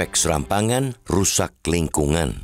efek serampangan rusak lingkungan.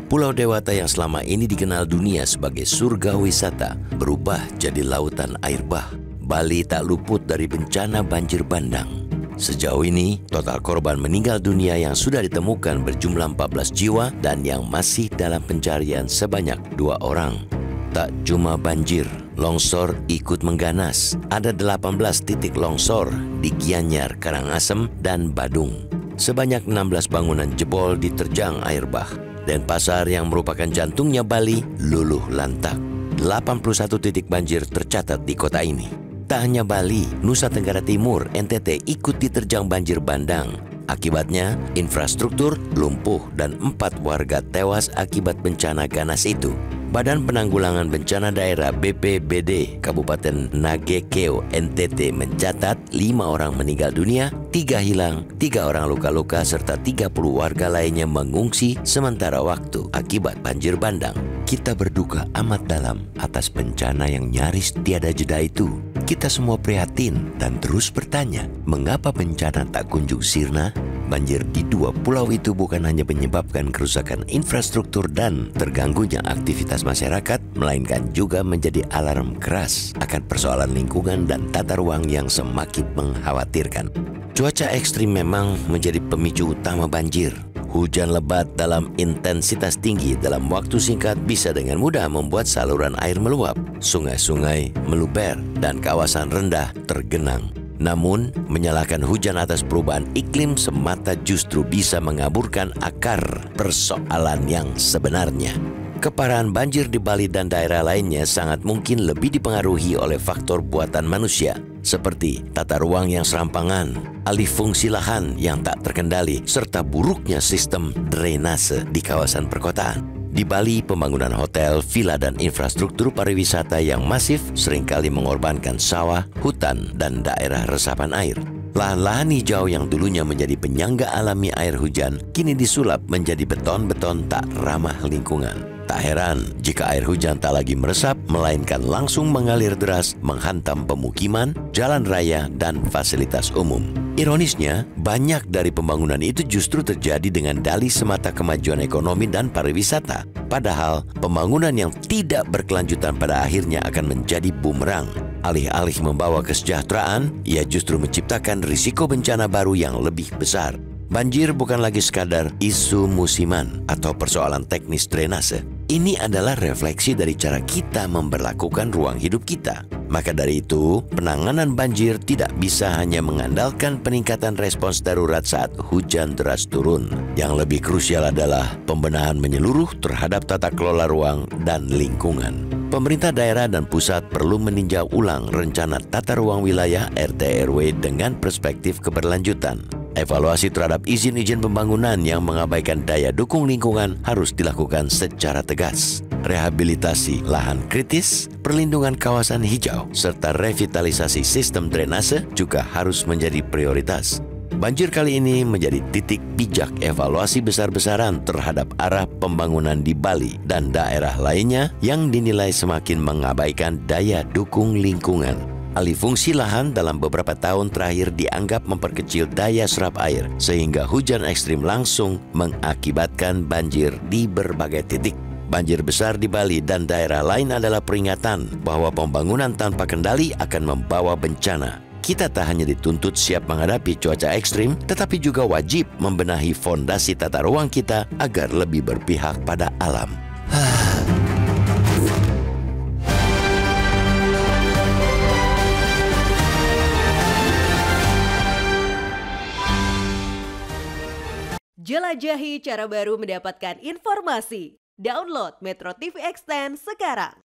Pulau Dewata yang selama ini dikenal dunia sebagai surga wisata berubah jadi lautan air bah. Bali tak luput dari bencana banjir bandang. Sejauh ini, total korban meninggal dunia yang sudah ditemukan berjumlah 14 jiwa dan yang masih dalam pencarian sebanyak 2 orang. Tak cuma banjir, longsor ikut mengganas. Ada 18 titik longsor di Gianyar, Karangasem, dan Badung. Sebanyak 16 bangunan jebol diterjang air bah. Denpasar yang merupakan jantungnya Bali luluh lantak. 81 titik banjir tercatat di kota ini. Tak hanya Bali, Nusa Tenggara Timur, NTT ikut diterjang banjir bandang. Akibatnya, infrastruktur lumpuh dan 4 warga tewas akibat bencana ganas itu. Badan Penanggulangan Bencana Daerah BPBD Kabupaten Nagekeo NTT mencatat 5 orang meninggal dunia, 3 hilang, 3 orang luka-luka serta 30 warga lainnya mengungsi sementara waktu akibat banjir bandang. Kita berduka amat dalam atas bencana yang nyaris tiada jeda itu. Kita semua prihatin dan terus bertanya, mengapa bencana tak kunjung sirna? Banjir di 2 pulau itu bukan hanya menyebabkan kerusakan infrastruktur dan terganggunya aktivitas masyarakat, melainkan juga menjadi alarm keras akan persoalan lingkungan dan tata ruang yang semakin mengkhawatirkan. Cuaca ekstrim memang menjadi pemicu utama banjir. Hujan lebat dalam intensitas tinggi dalam waktu singkat bisa dengan mudah membuat saluran air meluap, sungai-sungai meluber, dan kawasan rendah tergenang. Namun, menyalahkan hujan atas perubahan iklim semata justru bisa mengaburkan akar persoalan yang sebenarnya. Keparahan banjir di Bali dan daerah lainnya sangat mungkin lebih dipengaruhi oleh faktor buatan manusia, seperti tata ruang yang serampangan, alih fungsi lahan yang tak terkendali, serta buruknya sistem drainase di kawasan perkotaan. Di Bali, pembangunan hotel, villa, dan infrastruktur pariwisata yang masif seringkali mengorbankan sawah, hutan, dan daerah resapan air. Lahan-lahan hijau yang dulunya menjadi penyangga alami air hujan, kini disulap menjadi beton-beton tak ramah lingkungan. Tak heran jika air hujan tak lagi meresap, melainkan langsung mengalir deras menghantam pemukiman, jalan raya, dan fasilitas umum. Ironisnya, banyak dari pembangunan itu justru terjadi dengan dalih semata kemajuan ekonomi dan pariwisata. Padahal, pembangunan yang tidak berkelanjutan pada akhirnya akan menjadi bumerang. Alih-alih membawa kesejahteraan, ia justru menciptakan risiko bencana baru yang lebih besar. Banjir bukan lagi sekadar isu musiman atau persoalan teknis drainase. Ini adalah refleksi dari cara kita memberlakukan ruang hidup kita. Maka dari itu, penanganan banjir tidak bisa hanya mengandalkan peningkatan respons darurat saat hujan deras turun. Yang lebih krusial adalah pembenahan menyeluruh terhadap tata kelola ruang dan lingkungan. Pemerintah daerah dan pusat perlu meninjau ulang rencana tata ruang wilayah RT/RW dengan perspektif keberlanjutan. Evaluasi terhadap izin-izin pembangunan yang mengabaikan daya dukung lingkungan harus dilakukan secara tegas. Rehabilitasi lahan kritis, perlindungan kawasan hijau, serta revitalisasi sistem drainase juga harus menjadi prioritas. Banjir kali ini menjadi titik bijak evaluasi besar-besaran terhadap arah pembangunan di Bali dan daerah lainnya yang dinilai semakin mengabaikan daya dukung lingkungan. Alih fungsi lahan dalam beberapa tahun terakhir dianggap memperkecil daya serap air, sehingga hujan ekstrim langsung mengakibatkan banjir di berbagai titik. Banjir besar di Bali dan daerah lain adalah peringatan bahwa pembangunan tanpa kendali akan membawa bencana. Kita tak hanya dituntut siap menghadapi cuaca ekstrim, tetapi juga wajib membenahi fondasi tata ruang kita agar lebih berpihak pada alam. Jelajahi cara baru mendapatkan informasi. Download Metro TV Extend sekarang.